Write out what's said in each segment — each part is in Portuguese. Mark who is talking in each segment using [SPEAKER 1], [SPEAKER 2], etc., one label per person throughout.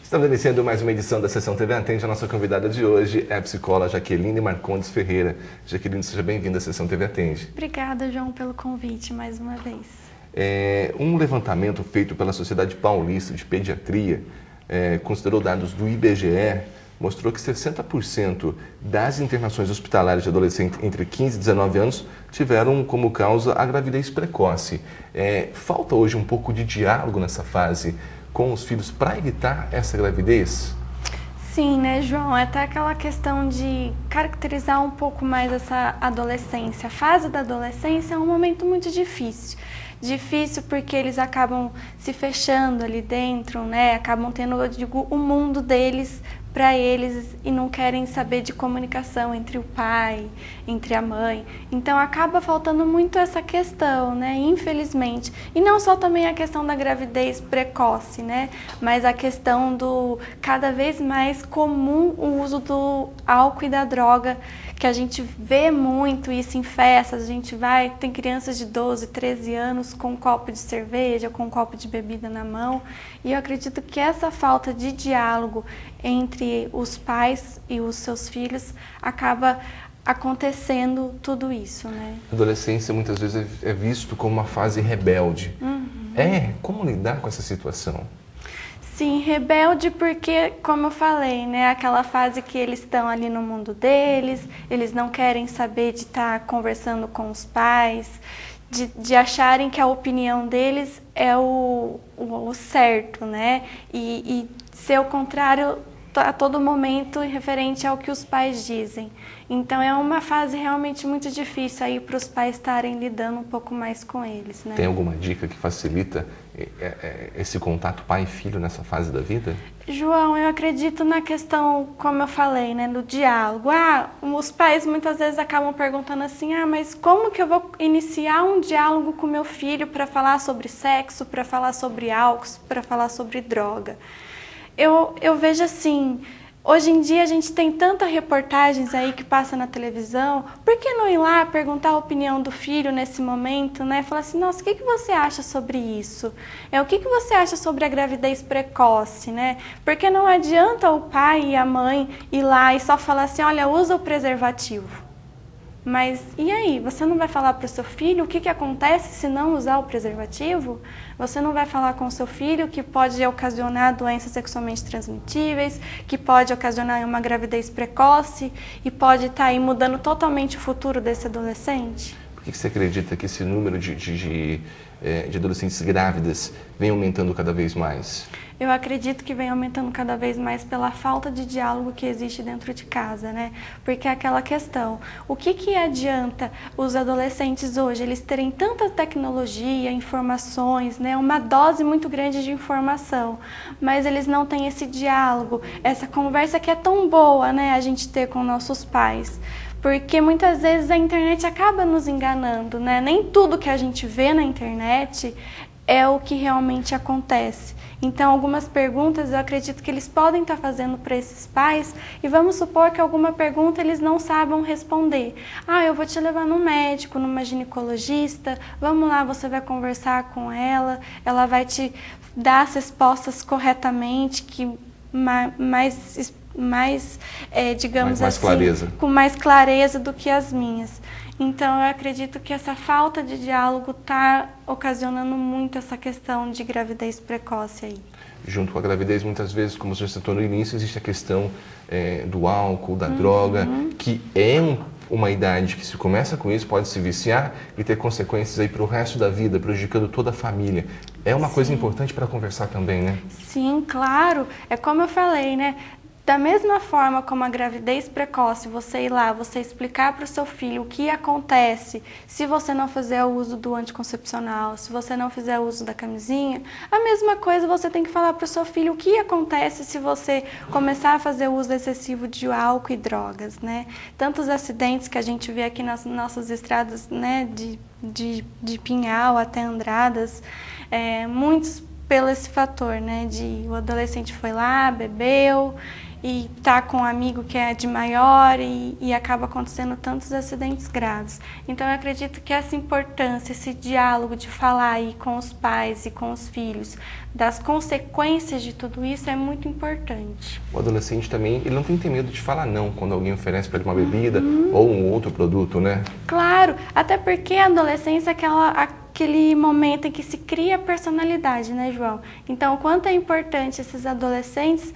[SPEAKER 1] Estamos iniciando mais uma edição da Sessão TV Atende. A nossa convidada de hoje é a psicóloga Jaqueline Marcondes Ferreira. Jaqueline, seja bem-vinda à Sessão TV Atende.
[SPEAKER 2] Obrigada, João, pelo convite mais uma vez.
[SPEAKER 1] Um levantamento feito pela Sociedade Paulista de Pediatria, considerou dados do IBGE, mostrou que 60% das internações hospitalares de adolescentes entre 15 e 19 anos tiveram como causa a gravidez precoce. Falta hoje um pouco de diálogo nessa fase com os filhos para evitar essa gravidez?
[SPEAKER 2] Sim, né, João? É até aquela questão de caracterizar um pouco mais essa adolescência. A fase da adolescência é um momento muito difícil. Difícil porque eles acabam se fechando ali dentro, né? Acabam tendo, eu digo, o mundo deles para eles e não querem saber de comunicação entre o pai, entre a mãe. Então acaba faltando muito essa questão, né? Infelizmente. E não só também a questão da gravidez precoce, né? Mas a questão do cada vez mais comum o uso do álcool e da droga, que a gente vê muito isso em festas. A gente tem crianças de 12, 13 anos com um copo de cerveja, com um copo de bebida na mão. E eu acredito que essa falta de diálogo entre os pais e os seus filhos acaba acontecendo tudo isso, né?
[SPEAKER 1] A adolescência muitas vezes é visto como uma fase rebelde. Como lidar com essa situação?
[SPEAKER 2] Sim, rebelde porque, como eu falei, né, aquela fase que eles estão ali no mundo deles, eles não querem saber de estar conversando com os pais, de acharem que a opinião deles é o certo, né? E ser o contrário a todo momento referente ao que os pais dizem. Então é uma fase realmente muito difícil aí para os pais estarem lidando um pouco mais com eles, né?
[SPEAKER 1] Tem alguma dica que facilita esse contato pai e filho nessa fase da vida?
[SPEAKER 2] João, eu acredito na questão, como eu falei, né, do diálogo. Os pais muitas vezes acabam perguntando assim, mas como que eu vou iniciar um diálogo com meu filho para falar sobre sexo, para falar sobre álcool, para falar sobre droga? Eu vejo assim, hoje em dia a gente tem tantas reportagens aí que passa na televisão, por que não ir lá perguntar a opinião do filho nesse momento, né? Falar assim, nossa, o que você acha sobre isso? O que você acha sobre a gravidez precoce, né? Porque não adianta o pai e a mãe ir lá e só falar assim, olha, usa o preservativo. Mas e aí? Você não vai falar para o seu filho o que acontece se não usar o preservativo? Você não vai falar com o seu filho que pode ocasionar doenças sexualmente transmitíveis, que pode ocasionar uma gravidez precoce e pode estar aí mudando totalmente o futuro desse adolescente?
[SPEAKER 1] Por que você acredita que esse número de adolescentes grávidas vem aumentando cada vez mais?
[SPEAKER 2] Eu acredito que vem aumentando cada vez mais pela falta de diálogo que existe dentro de casa, né? Porque é aquela questão, o que adianta os adolescentes hoje, eles terem tanta tecnologia, informações, né? Uma dose muito grande de informação, mas eles não têm esse diálogo, essa conversa que é tão boa, né? A gente ter com nossos pais. Porque muitas vezes a internet acaba nos enganando, né? Nem tudo que a gente vê na internet é o que realmente acontece. Então, algumas perguntas eu acredito que eles podem estar fazendo para esses pais e vamos supor que alguma pergunta eles não saibam responder. Eu vou te levar no médico, numa ginecologista, vamos lá, você vai conversar com ela vai te dar as respostas corretamente, digamos
[SPEAKER 1] mais
[SPEAKER 2] assim,
[SPEAKER 1] clareza.
[SPEAKER 2] Com mais clareza do que as minhas. Então, eu acredito que essa falta de diálogo está ocasionando muito essa questão de gravidez precoce aí.
[SPEAKER 1] Junto com a gravidez, muitas vezes, como você citou no início, existe a questão do álcool, da droga, que é uma idade que se começa com isso, pode se viciar e ter consequências aí para o resto da vida, prejudicando toda a família. É uma coisa importante para conversar também, né?
[SPEAKER 2] Sim, claro. É como eu falei, né? Da mesma forma como a gravidez precoce, você ir lá, você explicar para o seu filho o que acontece se você não fizer o uso do anticoncepcional, se você não fizer o uso da camisinha, a mesma coisa você tem que falar para o seu filho o que acontece se você começar a fazer o uso excessivo de álcool e drogas, né? Tantos acidentes que a gente vê aqui nas nossas estradas, né, de Pinhal até Andradas, muitos pelo esse fator, né, o adolescente foi lá, bebeu, e tá com um amigo que é de maior e acaba acontecendo tantos acidentes graves. Então eu acredito que essa importância, esse diálogo de falar aí com os pais e com os filhos das consequências de tudo isso é muito importante.
[SPEAKER 1] O adolescente também, ele não tem que ter medo de falar não quando alguém oferece para ele uma bebida ou um outro produto, né?
[SPEAKER 2] Claro, até porque a adolescência é aquele momento em que se cria a personalidade, né, João? Então, o quanto é importante esses adolescentes,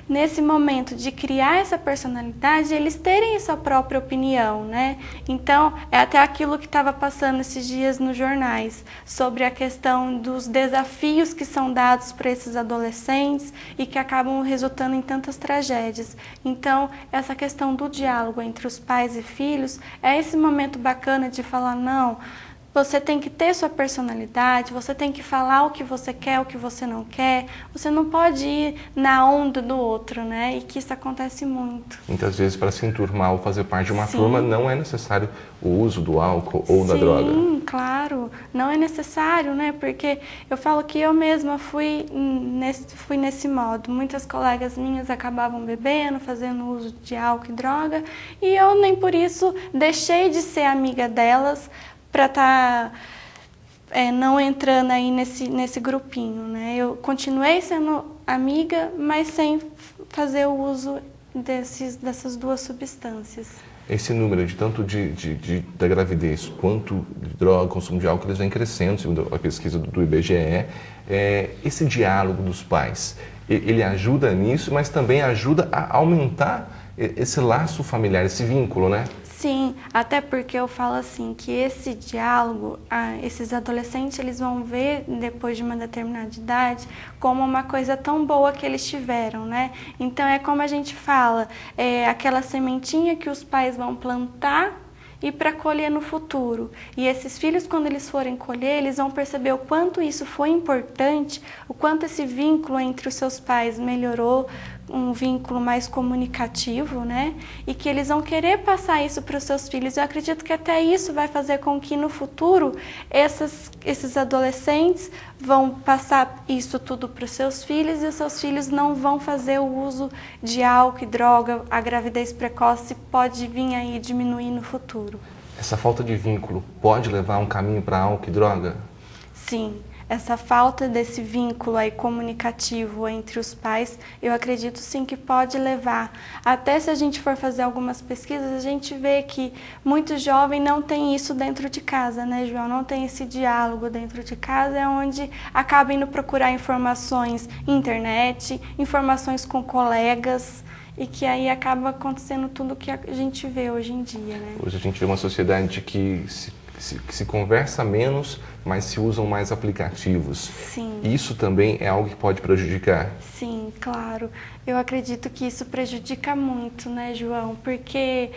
[SPEAKER 2] nesse momento de criar essa personalidade, eles terem sua própria opinião, né? Então, é até aquilo que estava passando esses dias nos jornais, sobre a questão dos desafios que são dados para esses adolescentes e que acabam resultando em tantas tragédias. Então, essa questão do diálogo entre os pais e filhos é esse momento bacana de falar, não, você tem que ter sua personalidade, você tem que falar o que você quer, o que você não quer. Você não pode ir na onda do outro, né? E que isso acontece muito.
[SPEAKER 1] Muitas vezes, para se enturmar ou fazer parte de uma
[SPEAKER 2] Sim.
[SPEAKER 1] turma, não é necessário o uso do álcool ou da droga.
[SPEAKER 2] Sim, claro. Não é necessário, né? Porque eu falo que eu mesma fui nesse modo. Muitas colegas minhas acabavam bebendo, fazendo uso de álcool e droga. E eu nem por isso deixei de ser amiga delas, para estar não entrando aí nesse grupinho, né? Eu continuei sendo amiga, mas sem fazer o uso dessas duas substâncias.
[SPEAKER 1] Esse número de tanto da gravidez quanto de droga, consumo de álcool, eles vem crescendo, segundo a pesquisa do IBGE. Esse diálogo dos pais, ele ajuda nisso, mas também ajuda a aumentar esse laço familiar, esse vínculo, né?
[SPEAKER 2] Sim, até porque eu falo assim, que esse diálogo, esses adolescentes, eles vão ver, depois de uma determinada idade, como uma coisa tão boa que eles tiveram, né? Então, é como a gente fala, aquela sementinha que os pais vão plantar e para colher no futuro. E esses filhos, quando eles forem colher, eles vão perceber o quanto isso foi importante, o quanto esse vínculo entre os seus pais melhorou, um vínculo mais comunicativo, né? E que eles vão querer passar isso para os seus filhos. Eu acredito que até isso vai fazer com que no futuro esses adolescentes vão passar isso tudo para os seus filhos e os seus filhos não vão fazer o uso de álcool e droga. A gravidez precoce pode vir aí diminuir no futuro.
[SPEAKER 1] Essa falta de vínculo pode levar a um caminho para álcool e droga?
[SPEAKER 2] Sim. Essa falta desse vínculo aí comunicativo entre os pais, eu acredito sim que pode levar. Até se a gente for fazer algumas pesquisas, a gente vê que muito jovem não tem isso dentro de casa, né, João? Não tem esse diálogo dentro de casa, é onde acaba indo procurar informações na internet, informações com colegas, e que aí acaba acontecendo tudo que a gente vê hoje em dia, né?
[SPEAKER 1] Hoje a gente vê uma sociedade que se conversa menos, mas se usam mais aplicativos.
[SPEAKER 2] Sim.
[SPEAKER 1] Isso também é algo que pode prejudicar?
[SPEAKER 2] Sim, claro. Eu acredito que isso prejudica muito, né, João? Porque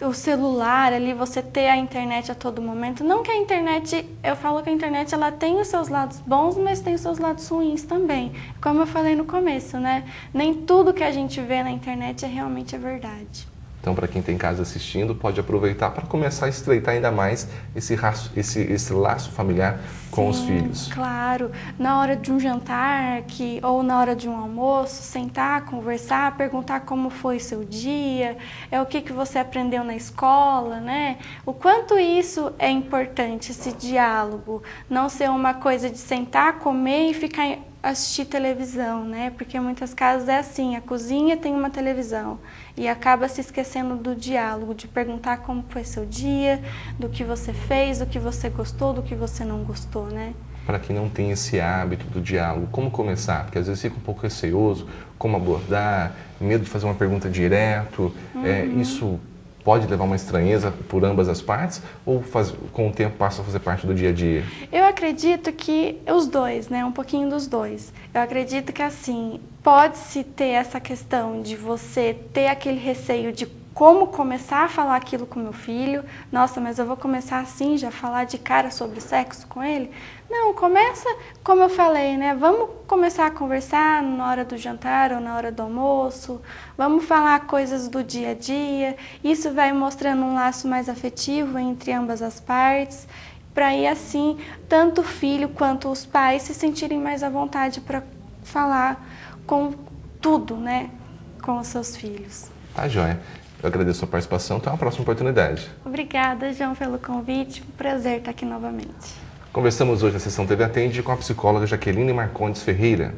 [SPEAKER 2] o celular ali, você ter a internet a todo momento, não que a internet, eu falo que a internet ela tem os seus lados bons, mas tem os seus lados ruins também. Como eu falei no começo, né? Nem tudo que a gente vê na internet realmente é verdade.
[SPEAKER 1] Então, para quem tem casa assistindo, pode aproveitar para começar a estreitar ainda mais esse laço familiar com os filhos.
[SPEAKER 2] Claro. Na hora de um jantar ou na hora de um almoço, sentar, conversar, perguntar como foi seu dia, o que você aprendeu na escola, né? O quanto isso é importante, esse diálogo. Não ser uma coisa de sentar, comer e ficar assistir televisão, né? Porque em muitas casas é assim, a cozinha tem uma televisão e acaba se esquecendo do diálogo, de perguntar como foi seu dia, do que você fez, do que você gostou, do que você não gostou, né?
[SPEAKER 1] Para quem não tem esse hábito do diálogo, como começar? Porque às vezes fica um pouco receoso, como abordar, medo de fazer uma pergunta direto, isso pode levar uma estranheza por ambas as partes ou com o tempo passa a fazer parte do dia a dia?
[SPEAKER 2] Eu acredito que os dois, né? Um pouquinho dos dois. Eu acredito que assim, pode-se ter essa questão de você ter aquele receio de como começar a falar aquilo com meu filho. Nossa, mas eu vou começar assim, já falar de cara sobre sexo com ele? Não, começa, como eu falei, né? Vamos começar a conversar na hora do jantar ou na hora do almoço. Vamos falar coisas do dia a dia. Isso vai mostrando um laço mais afetivo entre ambas as partes. Para aí, assim, tanto o filho quanto os pais se sentirem mais à vontade para falar com tudo, né, com os seus filhos.
[SPEAKER 1] Tá joia. Eu agradeço a sua participação. Até uma próxima oportunidade.
[SPEAKER 2] Obrigada, João, pelo convite. Um prazer estar aqui novamente.
[SPEAKER 1] Conversamos hoje na Sessão TV Atende com a psicóloga Jaqueline Marcondes Ferreira.